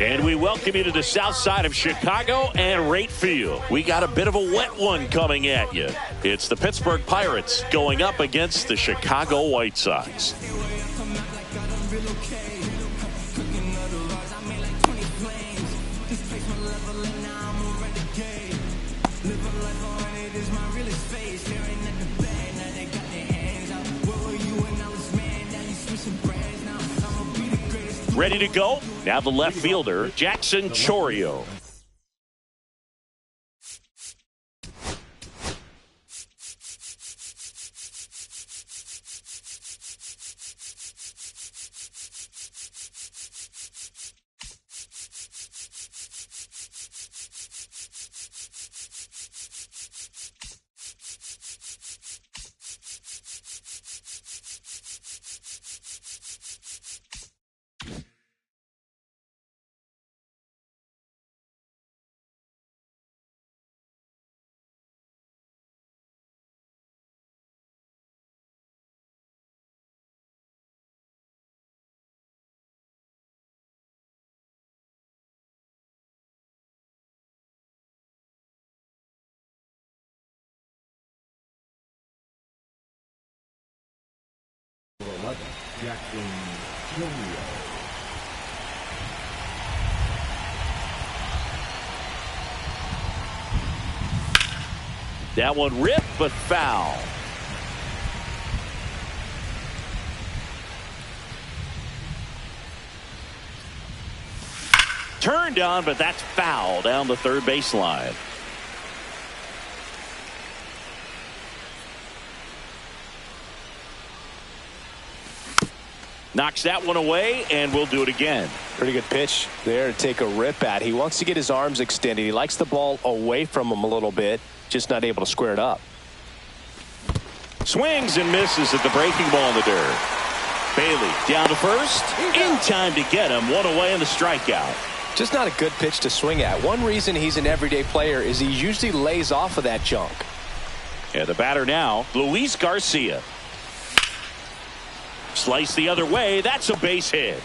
And we welcome you to the south side of Chicago and Rate Field. We got a bit of a wet one coming at you. It's the Pittsburgh Pirates going up against the Chicago White Sox. Ready to go? Now the left fielder, Jackson Chourio. Jackson Chourio. That one ripped but foul. Turned on, but that's foul down the third baseline. Knocks that one away, and we'll do it again. Pretty good pitch there to take a rip at. He wants to get his arms extended. He likes the ball away from him a little bit, just not able to square it up. Swings and misses at the breaking ball in the dirt. Bailey down to first, in time to get him. One away and the strikeout. Just not a good pitch to swing at. One reason he's an everyday player is he usually lays off of that junk. And the batter now, Luis Garcia. Slice the other way. That's a base hit.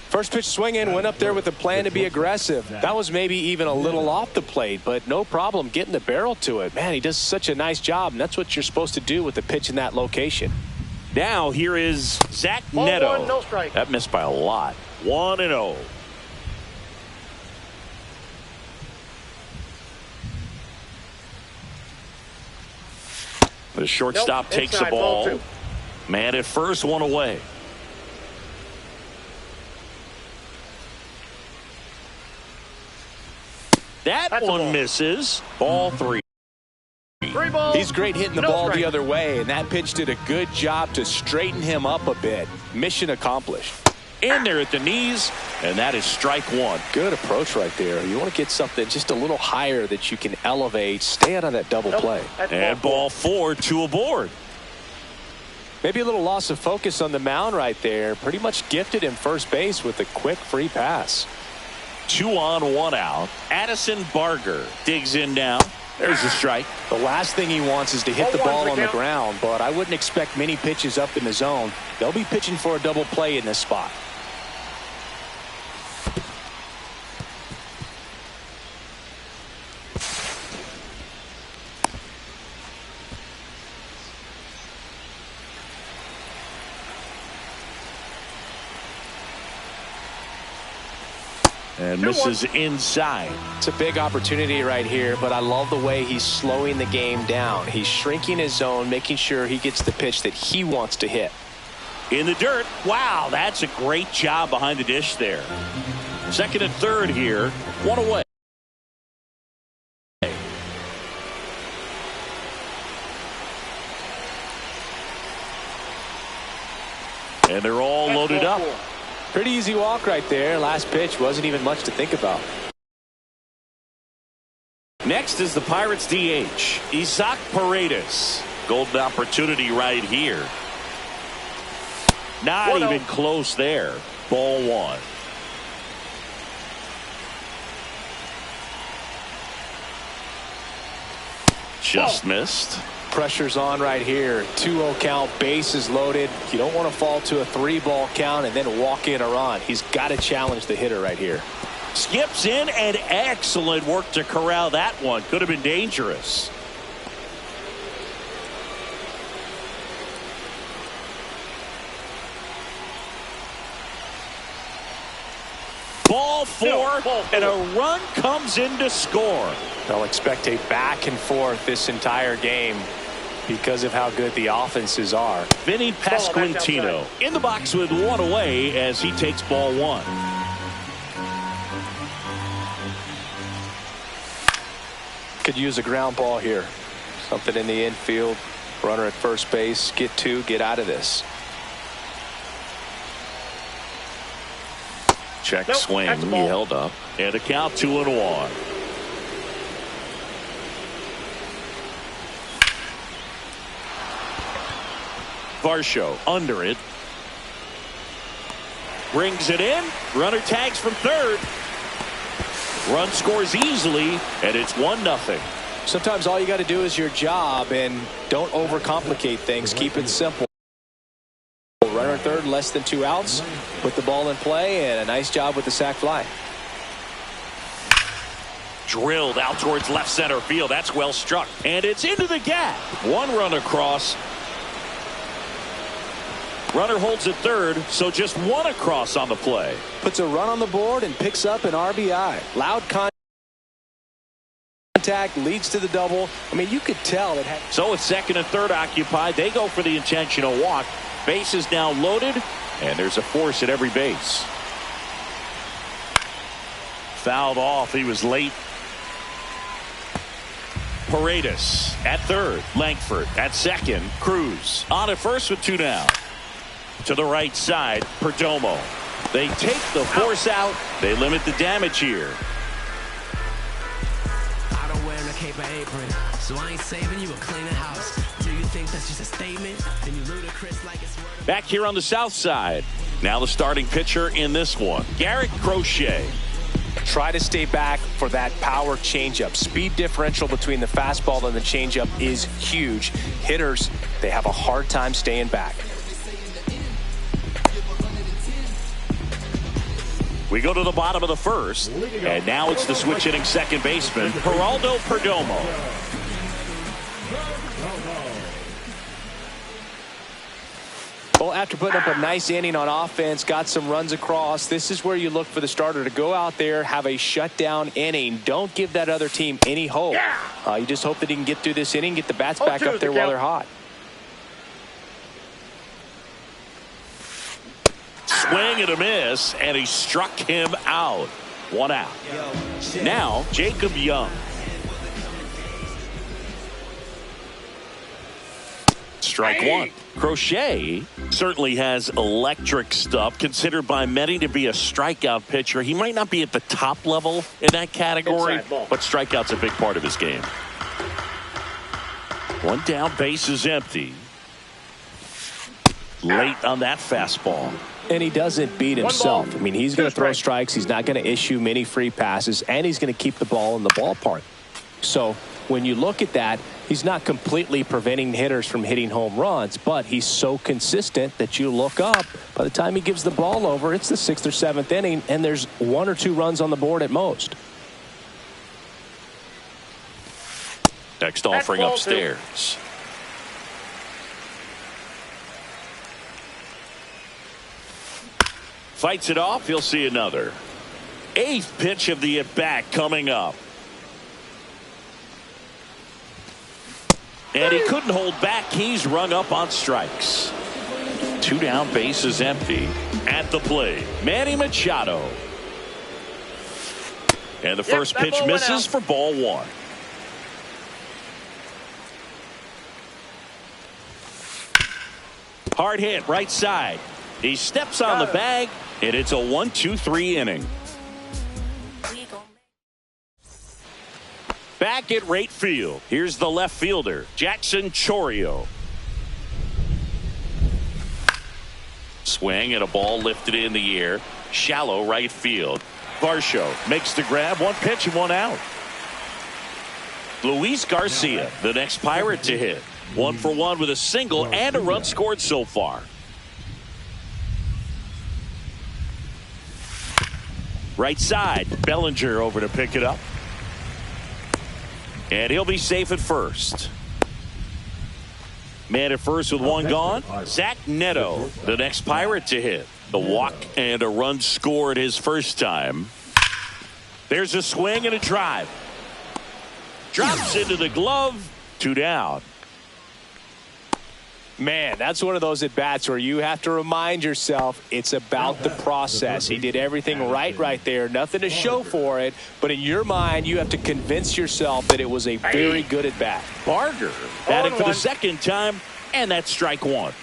First pitch swinging, went up there with a plan to be aggressive. That was maybe even a little off the plate, but no problem getting the barrel to it. Man, he does such a nice job, and that's what you're supposed to do with the pitch in that location. Now here is Zach Neto. One, no strike. That missed by a lot. 1-0. The shortstop takes the ball. Man at first, one away. That's one misses. Ball three. He's great hitting the ball the other way, and that pitch did a good job to straighten him up a bit. Mission accomplished. In there at the knees, and that is strike one. Good approach right there. You want to get something just a little higher that you can elevate. Stay out of that double play. And ball four, two aboard. Maybe a little loss of focus on the mound right there. Pretty much gifted him first base with a quick free pass. 2 on, 1 out. Addison Barger digs in now. There's a strike. The last thing he wants is to hit the ball on the ground, but I wouldn't expect many pitches up in the zone. They'll be pitching for a double play in this spot. And misses inside. It's a big opportunity right here, but I love the way he's slowing the game down. He's shrinking his zone, making sure he gets the pitch that he wants to hit. In the dirt. Wow, that's a great job behind the dish there. Second and third here. One away. And they're all loaded up. Pretty easy walk right there. Last pitch wasn't even much to think about. Next is the Pirates DH, Isaac Paredes. Golden opportunity right here. Not even close there. Ball one. Just missed. Pressure's on right here. 2-0 count, bases loaded. You don't want to fall to a 3-ball count and then walk in a run. He's got to challenge the hitter right here. Skips in, and excellent work to corral that one. Could have been dangerous. Ball 4, and a run comes in to score. They'll expect a back and forth this entire game because of how good the offenses are. Vinny Pasquantino in the box with one away as he takes ball 1. Could use a ground ball here. Something in the infield. Runner at first base. Get 2. Get out of this. Check swing. He held up. And a count 2-1. Varsho under it. Brings it in. Runner tags from third. Run scores easily, and it's 1-0. Sometimes all you got to do is your job, and don't overcomplicate things. Keep it simple. Runner at third, less than 2 outs. Put the ball in play, and a nice job with the sac fly. Drilled out towards left center field. That's well struck. And it's into the gap. 1 run across. Runner holds at third, so just 1 across on the play. Puts a run on the board and picks up an RBI. Loud contact leads to the double. I mean, you could tell it had. So with second and third occupied, they go for the intentional walk. Base is now loaded, and there's a force at every base. Fouled off. He was late. Paredes at third. Langford at second. Cruz on at first with 2 down. To the right side, Perdomo. They take the force out. They limit the damage here. I don't wear a cape or apron, so I ain't saving you a cleaner house. Do you think that's just a statement? Then you ludicrous like it's word. Back here on the south side. Now the starting pitcher in this one, Garrett Crochet. Try to stay back for that power changeup. Speed differential between the fastball and the changeup is huge. Hitters, they have a hard time staying back. We go to the bottom of the first, and now it's the switch hitting second baseman, Geraldo Perdomo. Well, after putting up a nice inning on offense, got some runs across, this is where you look for the starter to go out there, have a shutdown inning. Don't give that other team any hope. You just hope that he can get through this inning, get the bats back up there while they're hot. Swing and a miss, and he struck him out. 1 out. Now, Jacob Young. Strike 1. Crochet certainly has electric stuff, considered by many to be a strikeout pitcher. He might not be at the top level in that category, but strikeout's a big part of his game. 1 down, base is empty. Late on that fastball. And he doesn't beat himself. I mean, he's going to throw strikes. He's not going to issue many free passes, and he's going to keep the ball in the ballpark. So when you look at that, he's not completely preventing hitters from hitting home runs, but he's so consistent that you look up. By the time he gives the ball over, it's the 6th or 7th inning, and there's 1 or 2 runs on the board at most. Next offering upstairs. Fights it off. He'll see another. 8th pitch of the at-bat coming up. And he couldn't hold back. He's rung up on strikes. 2 down, base is empty. At the plate, Manny Machado. And the first pitch misses for ball 1. Hard hit, right side. He steps on the bag, and it's a 1-2-3 inning. Back at right field, here's the left fielder, Jackson Chourio. Swing and a ball lifted in the air. Shallow right field. Varsho makes the grab. 1 pitch and 1 out. Luis Garcia, the next Pirate to hit. 1 for 1 with a single and a run scored so far. Right side, Bellinger over to pick it up. And he'll be safe at first. Man at first with one gone. Zach Neto, the next Pirate to hit. The walk and a run scored his first time. There's a swing and a drive. Drops into the glove. 2 down. Man, that's one of those at-bats where you have to remind yourself it's about the process. He did everything right there. Nothing to show for it. But in your mind, you have to convince yourself that it was a very good at-bat. Barger batting for the second time, and that's strike 1.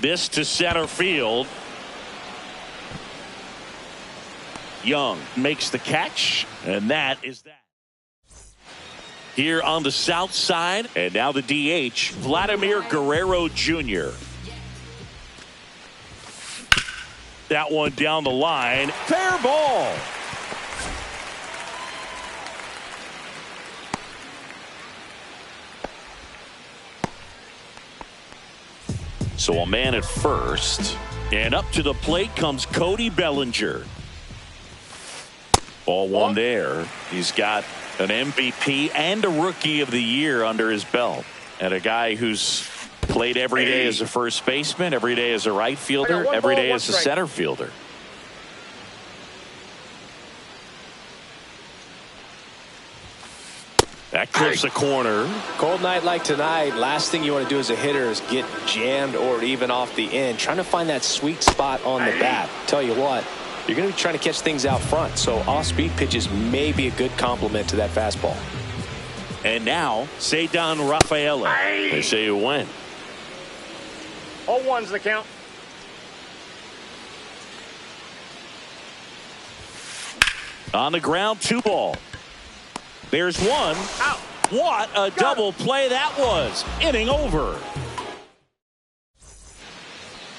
This to center field. Young makes the catch, and that is that. Here on the south side, and now the DH, Vladimir Guerrero Jr. That one down the line. Fair ball. So a man at first, and up to the plate comes Cody Bellinger. Ball one there. He's got an MVP and a Rookie of the Year under his belt, and a guy who's played every day as a first baseman, every day as a right fielder, every day as a center fielder. That clips the corner. Cold night like tonight, last thing you want to do as a hitter is get jammed or even off the end. Trying to find that sweet spot on the bat. Tell you what, you're going to be trying to catch things out front, so off-speed pitches may be a good complement to that fastball. And now, Ceddanne Rafaela. They say you win. 0-1's the count. On the ground, 2 ball. There's one. Out. What a double play that was. Inning over.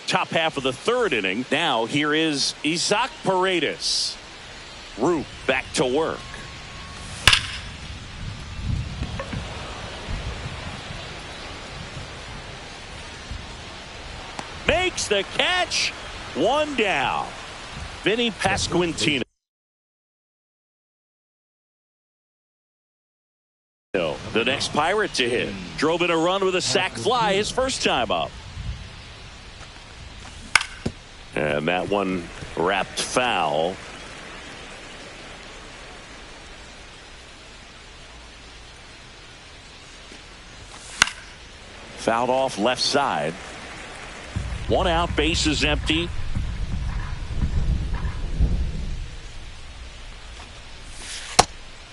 Top half of the 3rd inning. Now here is Isaac Paredes. Roop back to work. Makes the catch. 1 down. Vinny Pasquantino. The next Pirate to hit. Drove in a run with a sac fly his first time up. And that one wrapped foul. Fouled off left side. 1 out, bases empty.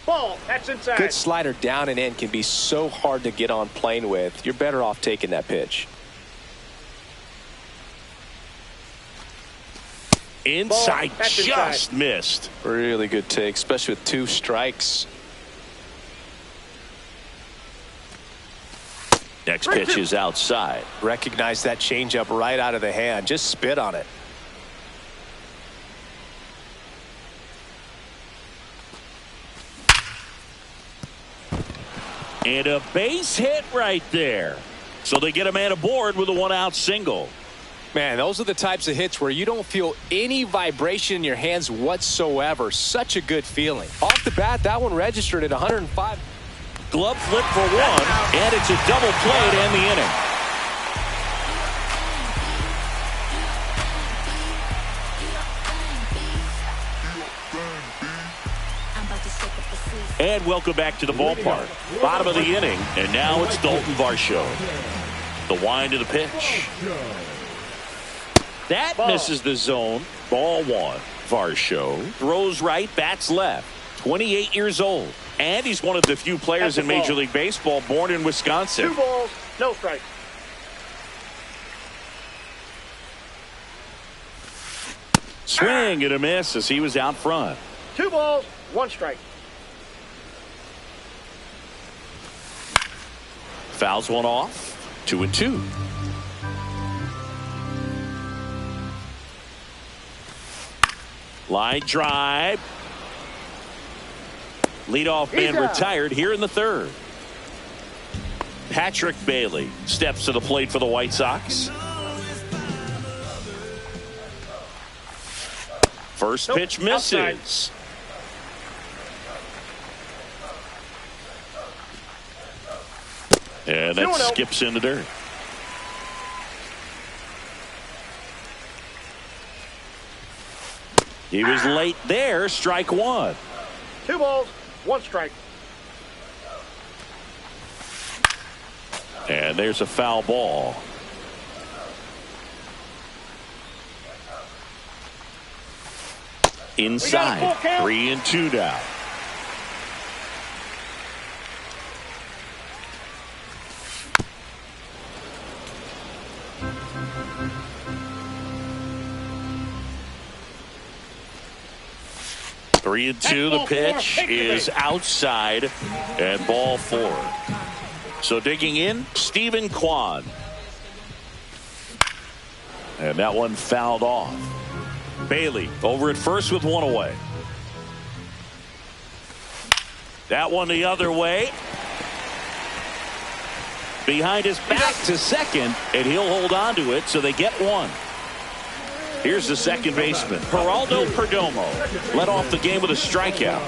Ball, that's inside. Good slider down and in can be so hard to get on plane with. You're better off taking that pitch. Inside, just missed. Really good take, especially with 2 strikes. Next pitch is outside. Recognize that changeup right out of the hand. Just spit on it. And a base hit right there. So they get a man aboard with a 1-out single. Man, those are the types of hits where you don't feel any vibration in your hands whatsoever. Such a good feeling. Off the bat, that one registered at 105. Glove flip for 1, and it's a double play to end the inning. And welcome back to the ballpark. Bottom of the inning, and now it's Dalton Varsho. The wind of the pitch. That misses the zone. Ball 1. Varsho throws right, bats left. 28 years old. And he's one of the few players in Major League Baseball born in Wisconsin. 2 balls, no strike. Swing and a miss as he was out front. 2 balls, 1 strike. Fouls one off. 2-2. Line drive. Leadoff man retired here in the 3rd. Patrick Bailey steps to the plate for the White Sox. First pitch misses. Outside. And that skips in the dirt. He was late there. Strike one. 2 balls, 1 strike. And there's a foul ball. Inside. 3-2 now. Three and two. The pitch is outside and ball 4. So digging in, Stephen Kwan. And that one fouled off. Bailey over at first with 1 away. That one the other way. Behind his back to second, and he'll hold on to it, so they get 1. Here's the second baseman, Geraldo Perdomo, led off the game with a strikeout.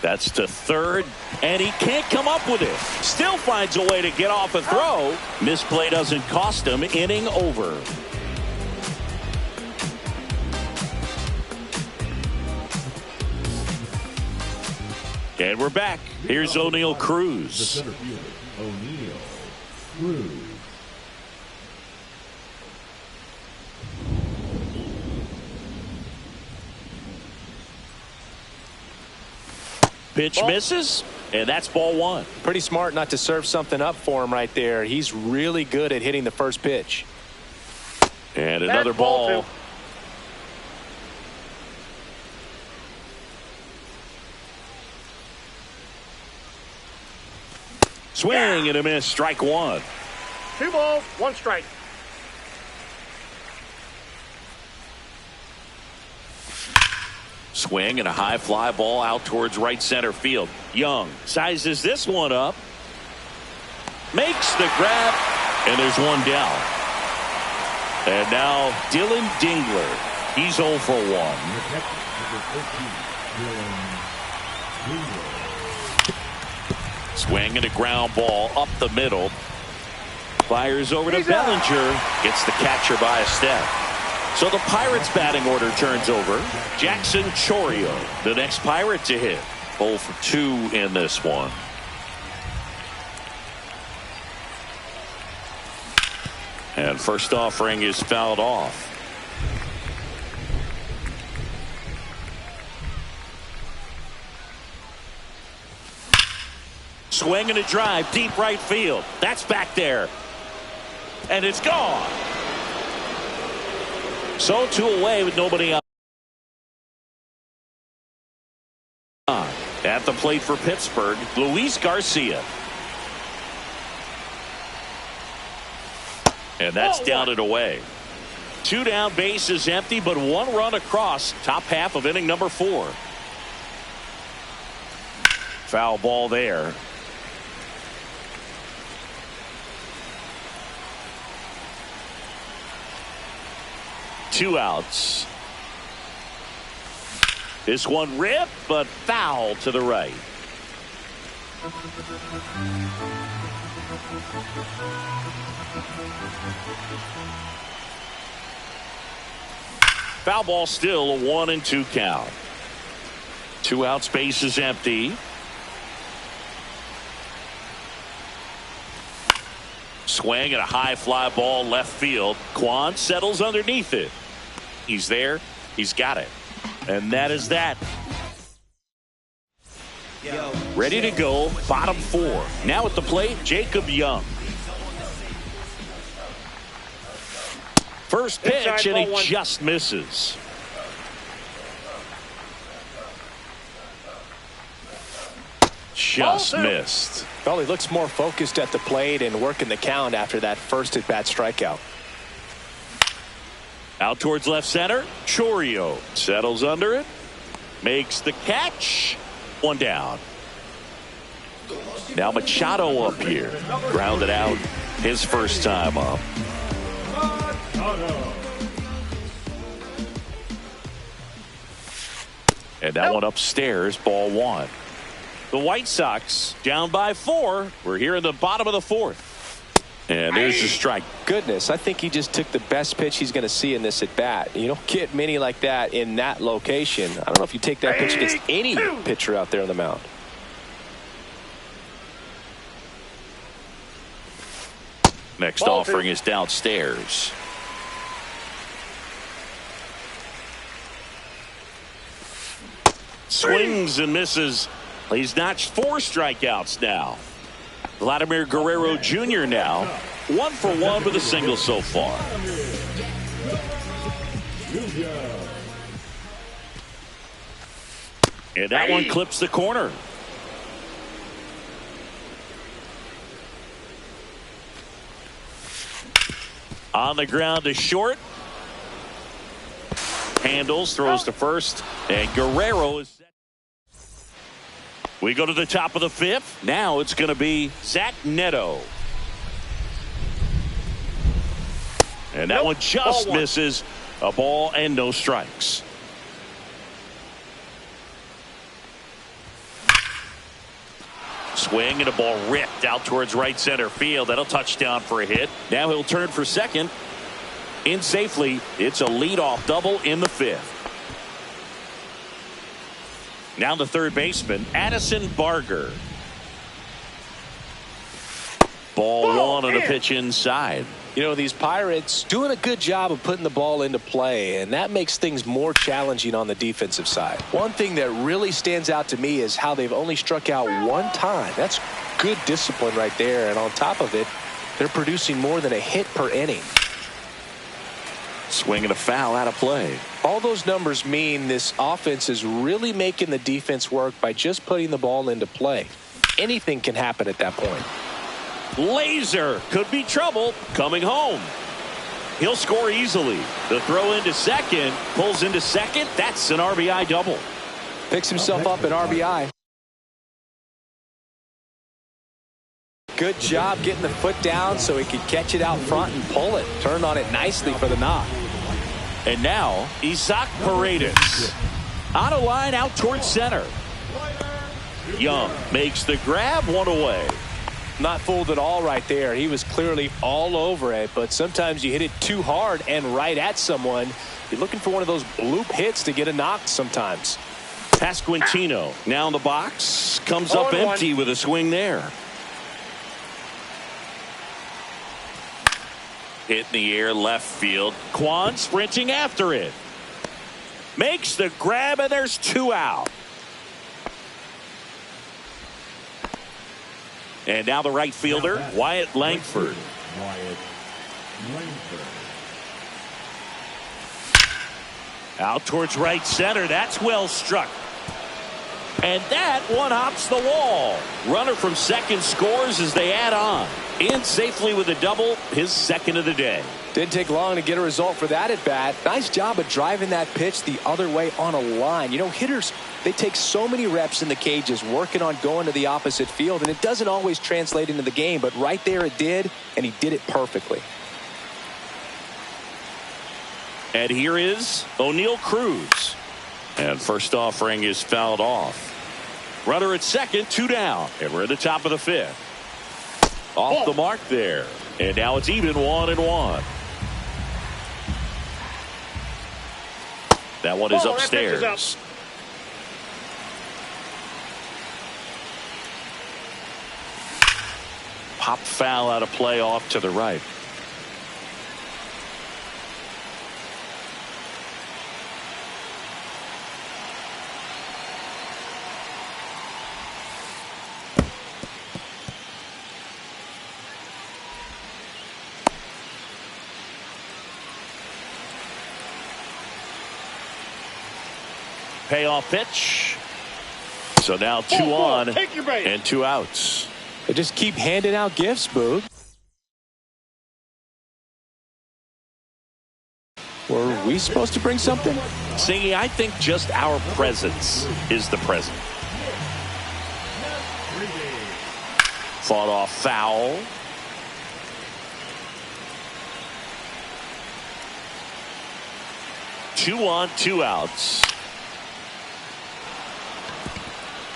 That's to third, and he can't come up with it. Still finds a way to get off a throw. Misplay doesn't cost him. Inning over. And we're back. Here's O'Neal Cruz. The center fielder, O'Neal Cruz. Pitch misses, and that's ball 1. Pretty smart not to serve something up for him right there. He's really good at hitting the first pitch. And another ball. Swing and a miss. Strike 1. 2 balls, 1 strike. Swing and a high fly ball out towards right center field. Young sizes this one up. Makes the grab. And there's one down. And now Dylan Dingler. He's 0 for 1. Swing and a ground ball up the middle. Fires over to Bellinger. Gets the catcher by a step. So the Pirates batting order turns over. Jackson Chourio, the next Pirate to hit. 0 for 2 in this one. And first offering is fouled off. Swing and a drive, deep right field. That's back there. And it's gone. So 2 away with nobody on. At the plate for Pittsburgh, Luis Garcia. And that's down and away. 2 down, bases empty, but 1 run across. Top half of inning number 4. Foul ball there. Two outs. This one ripped, but foul to the right. Foul ball, still a 1-2 count. 2 outs, base is empty. Swing and a high fly ball left field. Kwan settles underneath it. He's there. He's got it. And that is that. Ready to go. Bottom 4. Now at the plate, Jacob Young. First pitch, and he just misses. Just missed. Well, he looks more focused at the plate and working the count after that first at-bat strikeout. Out towards left center. Chourio settles under it. Makes the catch. 1 down. Now Machado up here. Grounded out his first time up. And that one upstairs, ball one. The White Sox down by 4. We're here in the bottom of the 4th. And there's the strike. Goodness, I think he just took the best pitch he's going to see in this at bat. You don't get many like that in that location. I don't know if you take that pitch against any pitcher out there on the mound. Next offering is downstairs. Swings and misses. He's notched 4 strikeouts now. Vladimir Guerrero Jr. now 1 for 1 with a single so far. And that one clips the corner. On the ground to short. Handles, throws to first, and Guerrero is set. We go to the top of the 5th. Now it's going to be Zach Neto. And that one just misses. A ball and no strikes. Swing and a ball ripped out towards right center field. That'll touchdown for a hit. Now he'll turn for second. In safely. It's a leadoff double in the 5th. Now the third baseman, Addison Barger. Ball 1 on a pitch inside. You know, these Pirates doing a good job of putting the ball into play, and that makes things more challenging on the defensive side. One thing that really stands out to me is how they've only struck out 1 time. That's good discipline right there, and on top of it, they're producing more than a hit per inning. Swing and a foul out of play. All those numbers mean this offense is really making the defense work by just putting the ball into play. Anything can happen at that point. Laser could be trouble coming home. He'll score easily. The throw into second, pulls into second. That's an RBI double. Picks himself up an RBI. Good job getting the foot down so he could catch it out front and pull it. Turned on it nicely for the knock. And now Isaac Paredes. On a line out towards center. Young makes the grab, 1 away. Not fooled at all right there. He was clearly all over it, but sometimes you hit it too hard and right at someone. You're looking for one of those bloop hits to get a knock sometimes. Pasquantino now in the box. Comes up empty with a swing there. Hit in the air left field. Kwan sprinting after it. Makes the grab, and there's 2 out. And now the right fielder, Wyatt Langford. Out towards right center. That's well struck. And that one hops the wall. Runner from second scores as they add on. In safely with a double, his second of the day. Didn't take long to get a result for that at bat. Nice job of driving that pitch the other way on a line. You know, hitters, they take so many reps in the cages working on going to the opposite field, and it doesn't always translate into the game, but right there it did, and he did it perfectly. And here is O'Neal Cruz. And first offering is fouled off. Runner at second, 2 down, and we're at the top of the 5th. Off the mark there. And now it's even 1-1. That one is upstairs. Pop foul out of play off to the right. Payoff pitch. So now 2 on and 2 outs. They just keep handing out gifts, Boog. Were we supposed to bring something? Singy, I think just our presence is the present. Fought off foul. Two on, two outs.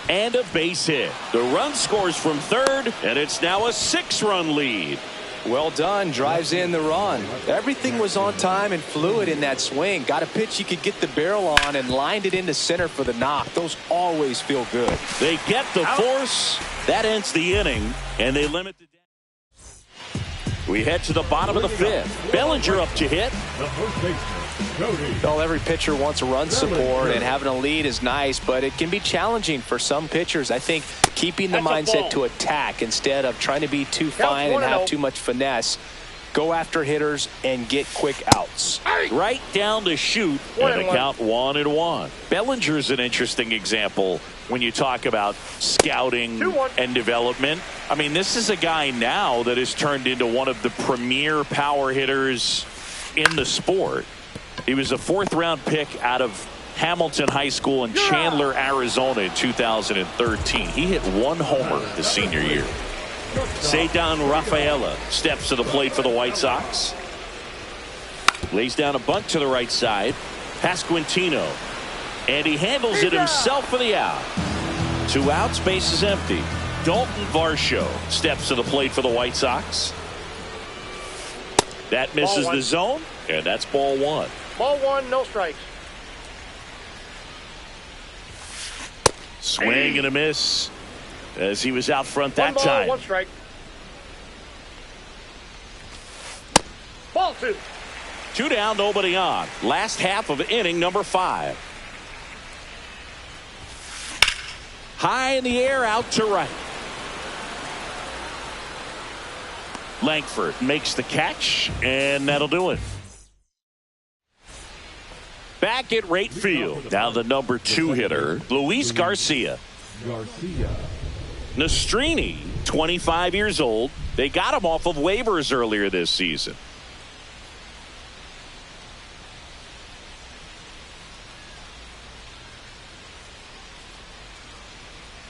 And a base hit. The run scores from third, and it's now a 6-run lead. Well done. Drives in the run. Everything was on time and fluid in that swing. Got a pitch you could get the barrel on and lined it into center for the knock. Those always feel good. They get the force. That ends the inning, and they limit the damage. We head to the bottom of the fifth. Bellinger up to hit. The first baseman, Cody. Well, every pitcher wants a run support, and having a lead is nice, but it can be challenging for some pitchers. I think keeping the mindset to attack instead of trying to be too fine and have too much finesse. Go after hitters and get quick outs. Right down the chute, and the count 1-1. Bellinger's an interesting example when you talk about scouting and development. I mean, this is a guy now that has turned into one of the premier power hitters in the sport. He was a 4th-round pick out of Hamilton High School in Chandler, Arizona in 2013. He hit 1 homer his senior year. Ceddanne Rafaela steps to the plate for the White Sox. Lays down a bunt to the right side. Pasquantino. And he handles it himself for the out. 2 outs, base is empty. Dalton Varsho steps to the plate for the White Sox. That misses the zone, and that's ball 1. Ball 1, no strikes. Swing and a miss as he was out front that 1 ball, time. 1 strike. Ball 2. 2 down, nobody on. Last half of inning number 5. High in the air, out to right. Langford makes the catch, and that'll do it. Back at right field. Now the number 2 hitter, Luis Garcia. Nastrini, 25 years old. They got him off of waivers earlier this season.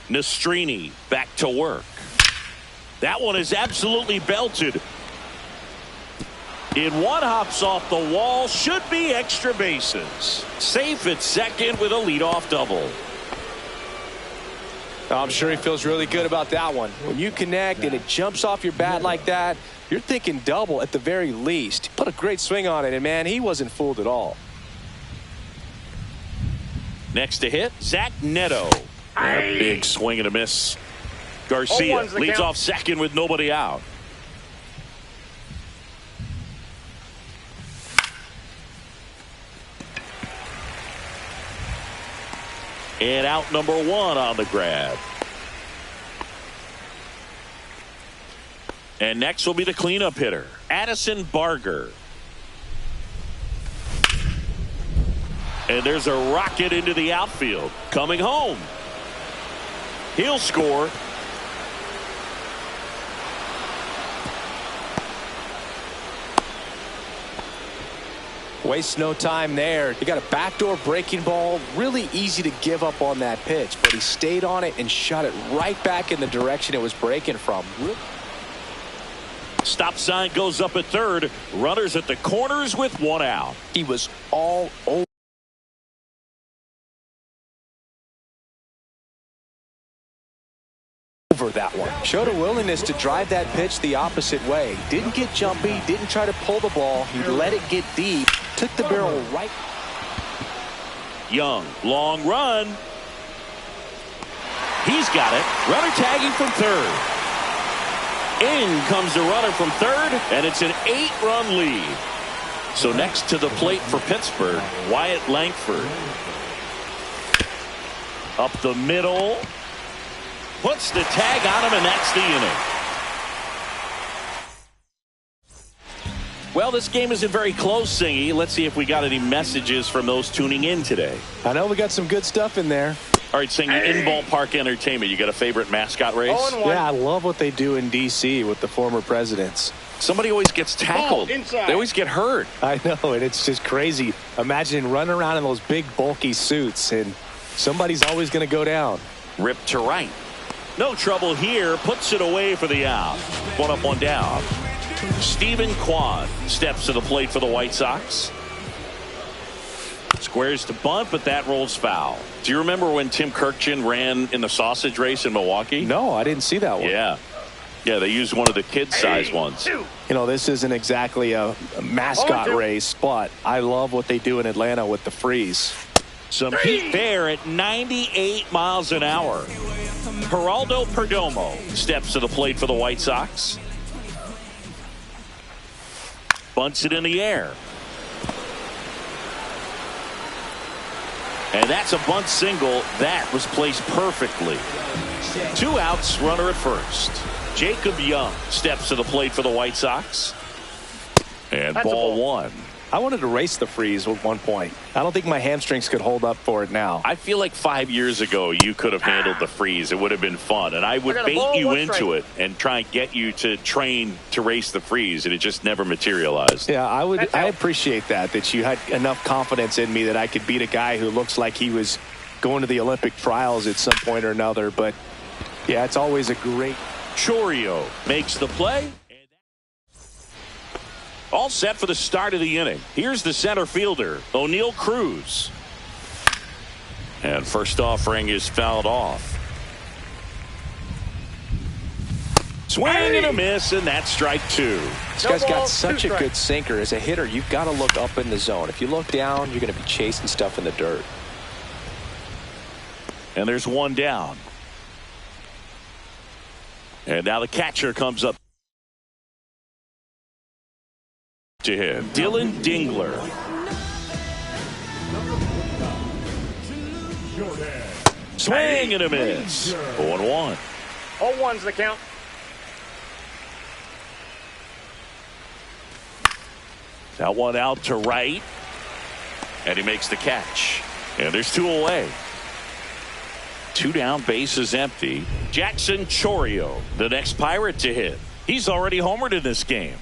Nastrini back to work. That one is absolutely belted. In one, hops off the wall, should be extra bases. Safe at second with a leadoff double. I'm sure he feels really good about that one. When you connect and it jumps off your bat like that, you're thinking double at the very least. He put a great swing on it, and man, he wasn't fooled at all. Next to hit, Zach Neto. A big swing and a miss. Garcia leads off second with nobody out. And out number 1 on the grab. And next will be the cleanup hitter, Addison Barger. And there's a rocket into the outfield. Coming home. He'll score. Waste no time there. He got a backdoor breaking ball. Really easy to give up on that pitch, but he stayed on it and shot it right back in the direction it was breaking from. Stop sign goes up at third. Runners at the corners with 1 out. He was all over that one. Showed a willingness to drive that pitch the opposite way. Didn't get jumpy, didn't try to pull the ball. He let it get deep, took the barrel right. Young, long run. He's got it. Runner tagging from third. In comes the runner from third, and it's an 8-run lead. So next to the plate for Pittsburgh, Wyatt Langford. Up the middle. Puts the tag on him, and that's the inning. Well, this game isn't very close, Singy. Let's see if we got any messages from those tuning in today. I know we got some good stuff in there. All right, Singy, in ballpark entertainment, you got a favorite mascot race? Yeah, I love what they do in D.C. with the former presidents. Somebody always gets tackled. They always get hurt. I know, and it's just crazy. Imagine running around in those big, bulky suits, and somebody's always going to go down. Ripped to right. No trouble here. Puts it away for the out. One up, one down. Stephen Kwan steps to the plate for the White Sox. Squares to bunt, but that rolls foul. Do you remember when Tim Kirkjian ran in the sausage race in Milwaukee? No, I didn't see that one. Yeah. Yeah, they used one of the kid-sized ones. You know, this isn't exactly a mascot race, but I love what they do in Atlanta with the freeze. Some heat there at 98 miles an hour. Geraldo Perdomo steps to the plate for the White Sox. Bunts it in the air. And that's a bunt single. That was placed perfectly. 2 outs, runner at first. Jacob Young steps to the plate for the White Sox. And ball 1. I wanted to race the freeze at one point. I don't think my hamstrings could hold up for it now. I feel like 5 years ago you could have handled the freeze. It would have been fun. And I would bait you into it and try and get you to train to race the freeze. And it just never materialized. Yeah, I appreciate that you had enough confidence in me that I could beat a guy who looks like he was going to the Olympic trials at some point or another. But yeah, it's always a great. Chourio makes the play. All set for the start of the inning. Here's the center fielder, O'Neal Cruz. And first offering is fouled off. Swing and a miss, and that's strike 2. This guy's got such a good sinker. As a hitter, you've got to look up in the zone. If you look down, you're going to be chasing stuff in the dirt. And there's one down. And now the catcher comes up to him. Dylan Dingler. Swing and a miss. 0-1. 0-1's the count. That one out to right. And he makes the catch. And there's 2 away. 2 down, base is empty. Jackson Chourio, the next Pirate to hit. He's already homered in this game.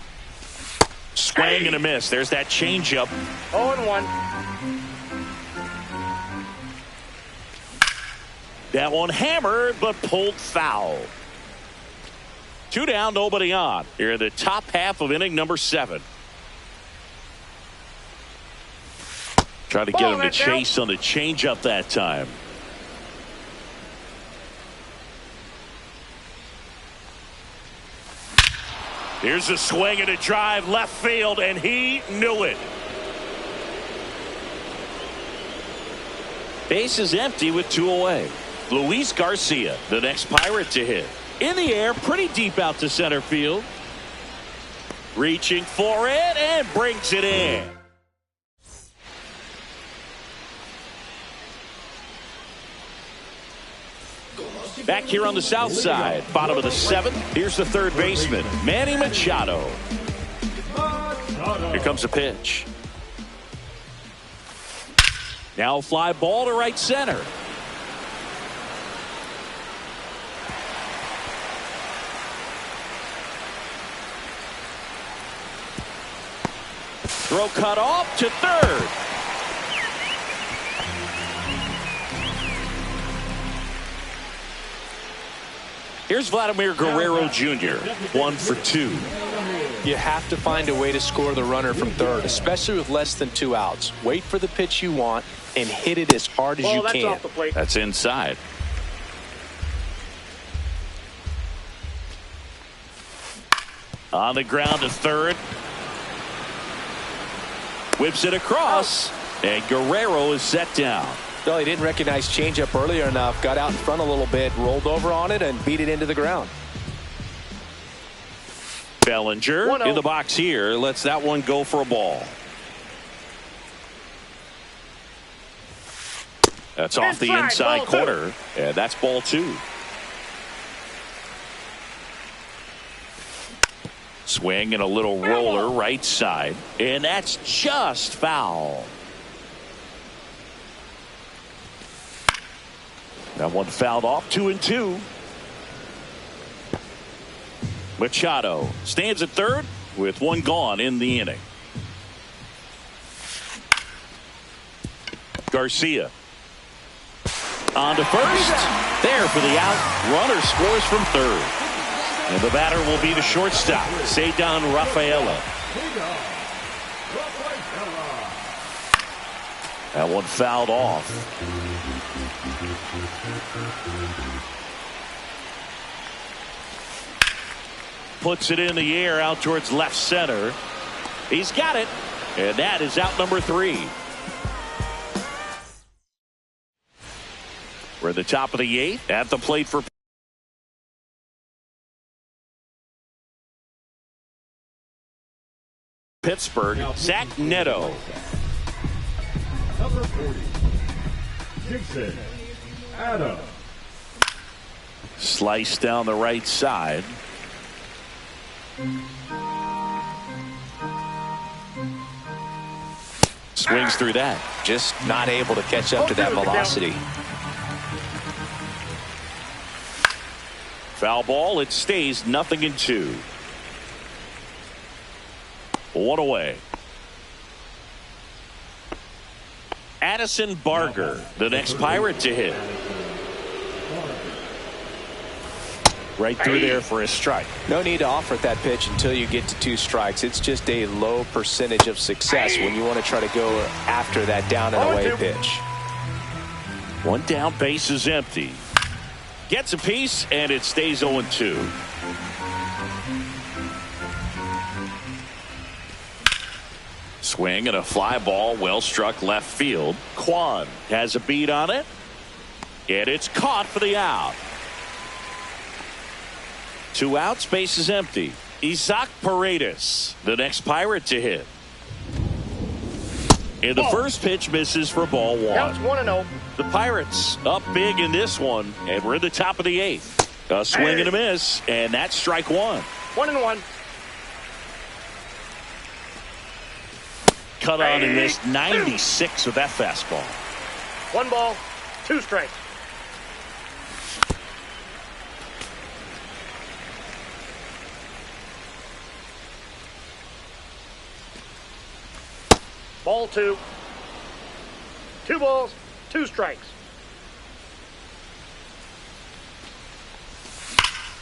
Swing and a miss. There's that changeup. 0-1. That one hammered, but pulled foul. 2 down, nobody on. Here in the top half of inning number 7. Try to get him to chase on the changeup that time. Here's a swing and a drive left field, and he knew it. Base is empty with 2 away. Luis Garcia, the next Pirate to hit. In the air, pretty deep out to center field. Reaching for it and brings it in. Back here on the south side, bottom of the 7th. Here's the third baseman, Manny Machado. Here comes a pitch. Now fly ball to right center. Throw cut off to third. Here's Vladimir Guerrero Jr., 1 for 2. You have to find a way to score the runner from third, especially with less than 2 outs. Wait for the pitch you want and hit it as hard as you That's can. off the plate. That's inside. On the ground to third. Whips it across, and Guerrero is set down. Well, he didn't recognize changeup earlier enough, got out in front a little bit, rolled over on it, and beat it into the ground. Bellinger in the box here, lets that one go for a ball. That's off the inside corner, and that's ball 2. Swing and a little roller right side, and that's just foul. That one fouled off, 2-2. Machado stands at third with 1 gone in the inning. On to first. There for the out. Runner scores from third. And the batter will be the shortstop, Ceddanne Rafaela. That one fouled off. Puts it in the air out towards left center. He's got it. And that is out number 3. We're at the top of the 8th. At the plate for Pittsburgh, Zach Neto. Number 40, Gibson Adam. Slice down the right side. Swings through that. Just not able to catch up to that velocity. Foul ball. It stays 0-2. 1 away. Addison Barger, the next Pirate to hit. Right through there for a strike. No need to offer that pitch until you get to 2 strikes. It's just a low percentage of success when you want to try to go after that down and away pitch. 1 down, base is empty. Gets a piece, and it stays 0-2. Swing and a fly ball, well struck left field. Kwan has a beat on it, and it's caught for the out. 2 outs, base is empty. Isaac Paredes, the next Pirate to hit. And the first pitch misses for ball 1. Counts 1-0. The Pirates up big in this one, and we're at the top of the 8th. A swing and a miss, and that's strike 1. 1-1. Cut on and missed 96 with that fastball. 1 ball, 2 strikes. Ball 2. 2 balls, 2 strikes.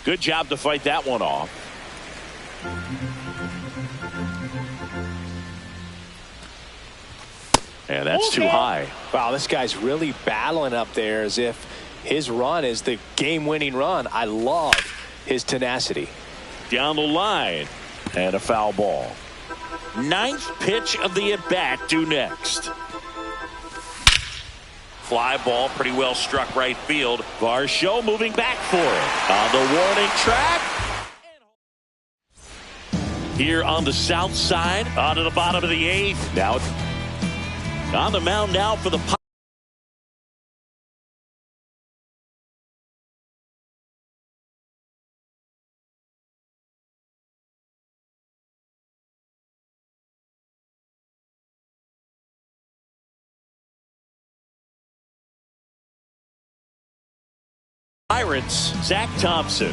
Good job to fight that one off. And that's too high. Wow, this guy's really battling up there as if his run is the game-winning run. I love his tenacity. Down the line, and a foul ball. 9th pitch of the at-bat due next. Fly ball, pretty well struck right field. Varsho moving back for it. On the warning track. Here on the south side, onto the bottom of the 8th. Now on the mound now for the Pirates, Zach Thompson.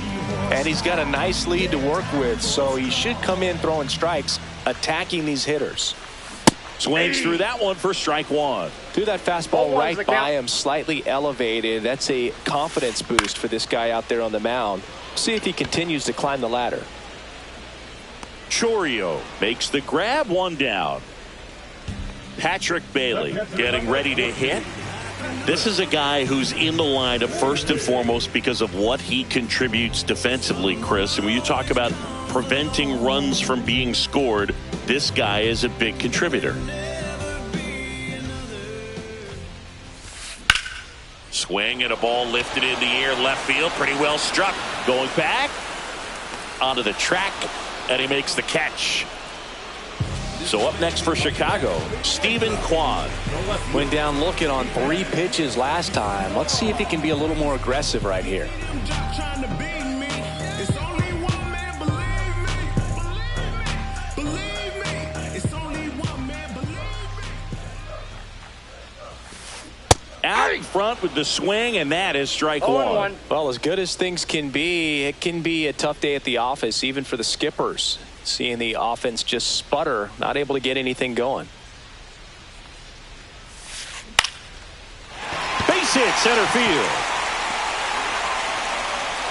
And he's got a nice lead to work with, so he should come in throwing strikes, attacking these hitters. Swings through that one for strike 1. Threw that fastball right by him, slightly elevated. That's a confidence boost for this guy out there on the mound. See if he continues to climb the ladder. Chorio makes the grab, 1 down. Patrick Bailey getting ready to hit. This is a guy who's in the lineup first and foremost because of what he contributes defensively, Chris. And when you talk about preventing runs from being scored, this guy is a big contributor. Swing and a ball lifted in the air left field. Pretty well struck. Going back onto the track, and he makes the catch. So up next for Chicago, Stephen Kwan. Went down looking on 3 pitches last time. Let's see if he can be a little more aggressive right here. Out in front with the swing, and that is strike 1. Well, as good as things can be, it can be a tough day at the office, even for the skippers. Seeing the offense just sputter, not able to get anything going. Base base hit center field.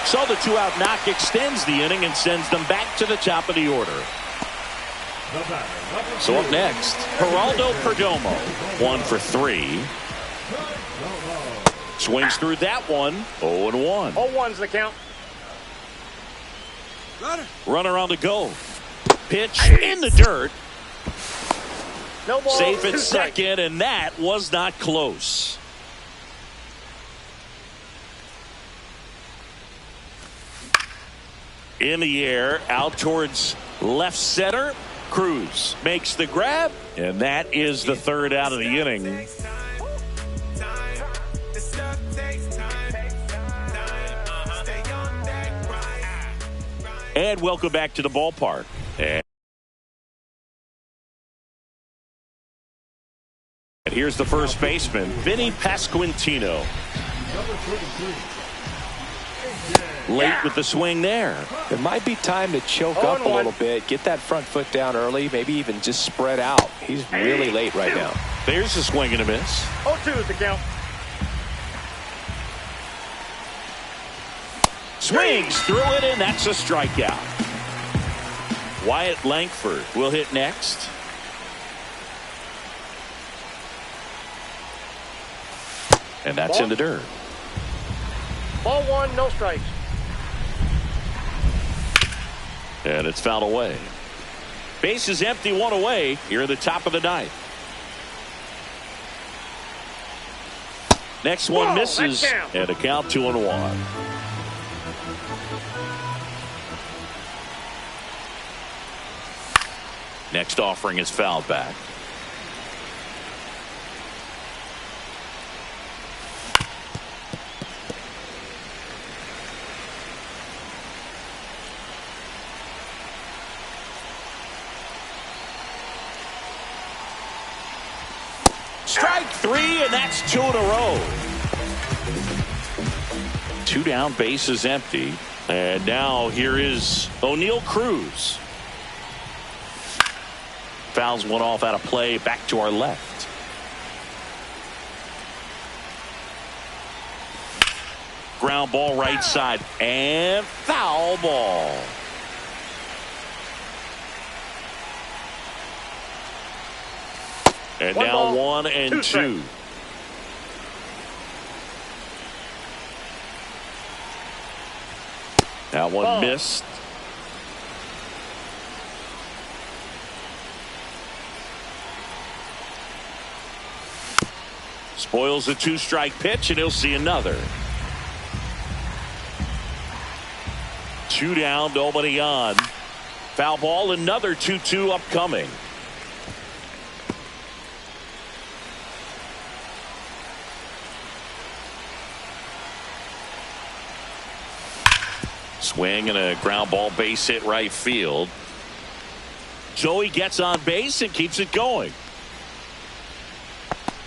So the 2-out knock extends the inning and sends them back to the top of the order. So up next, Geraldo Perdomo, 1 for 3. Swings through that one, 0-1. 0-1's the count. Runner on the go. Pitch in the dirt. No ball. Safe at 2 strikes. second, and that was not close. In the air, out towards left center. Cruz makes the grab, and that is the 3rd out of the inning. And welcome back to the ballpark. And here's the first baseman, Vinny Pasquantino. Late with the swing there. It might be time to choke up a little bit, get that front foot down early, maybe even just spread out. He's really late right now. There's a swing and a miss. 0-2 is the count. Swings through it, and that's a strikeout. Wyatt Langford will hit next. And that's in the dirt. Ball 1, no strikes. And it's fouled away. Base is empty, 1 away here at the top of the 9th. Next one misses, and a count 2-1. Next offering is fouled back. Strike 3, and that's 2 in a row. 2 down, base is empty. And now here is O'Neal Cruz. Fouls one off out of play, back to our left. Ground ball right side, and foul ball. And One now ball, 1 and 2. strikes. That one missed. Spoils a 2-strike pitch, and he'll see another. 2 down, nobody on. Foul ball, another 2-2 upcoming. Swing and a ground ball, base hit right field. Joey gets on base and keeps it going.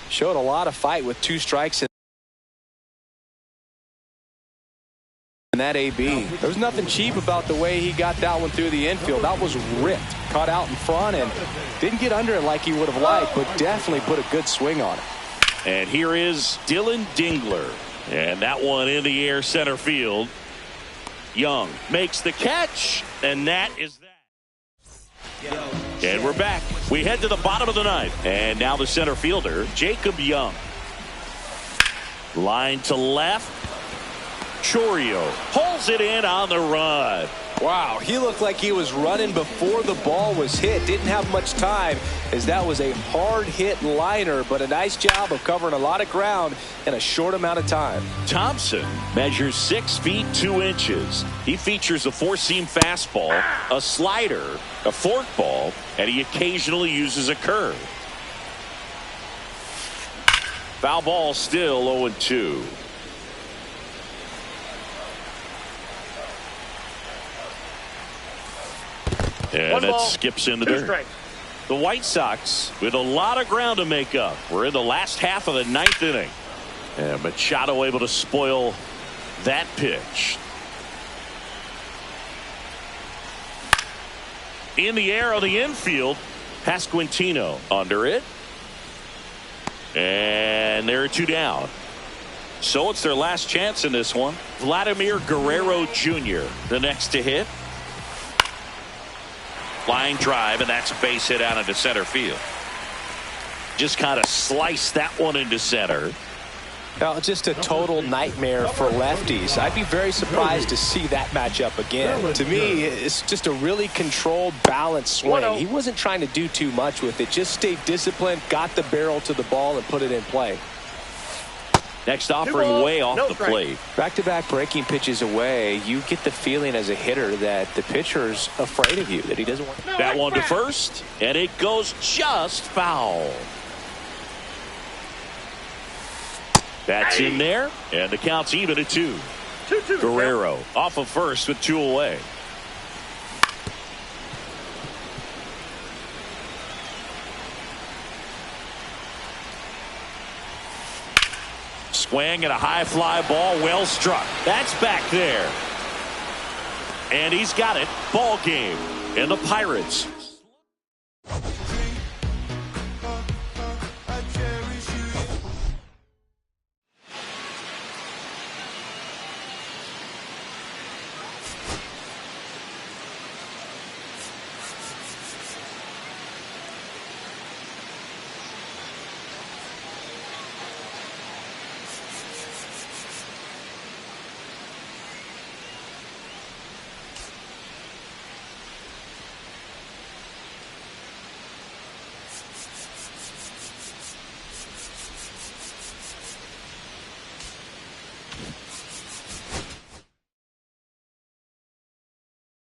Showed a lot of fight with 2 strikes in that AB. There was nothing cheap about the way he got that one through the infield. That was ripped, caught out in front, and didn't get under it like he would have liked, but definitely put a good swing on it. And here is Dylan Dingler, and that one in the air center field. Young makes the catch, and that is that. And we're back. We head to the bottom of the 9th, and now the center fielder, Jacob Young. Line to left. Chorio pulls it in on the run. Wow, he looked like he was running before the ball was hit. Didn't have much time, as that was a hard hit liner, but a nice job of covering a lot of ground in a short amount of time. Thompson measures 6 feet 2 inches. He features a 4-seam fastball, a slider, a forkball, and he occasionally uses a curve. Foul ball, still 0-2. And that skips in the dirt. Strikes. The White Sox with a lot of ground to make up. We're in the last half of the 9th inning. And Machado able to spoil that pitch. In the air on the infield, Pasquantino under it. And there are 2 down. So it's their last chance in this one. Vladimir Guerrero Jr. the next to hit. Line drive, and that's a base hit out into center field. Just kind of sliced that one into center. Well, just a total nightmare for lefties. I'd be very surprised to see that matchup again. To me, it's just a really controlled, balanced swing. He wasn't trying to do too much with it. Just stayed disciplined, got the barrel to the ball, and put it in play. Next offering way off the plate. Back-to-back breaking pitches away, you get the feeling as a hitter that the pitcher's afraid of you, that he doesn't want. That one to first, and it goes just foul. That's in there, and the count's even at 2. Guerrero off of first with 2 away. Swing and a high fly ball, well struck. That's back there. And he's got it. Ball game. And the Pirates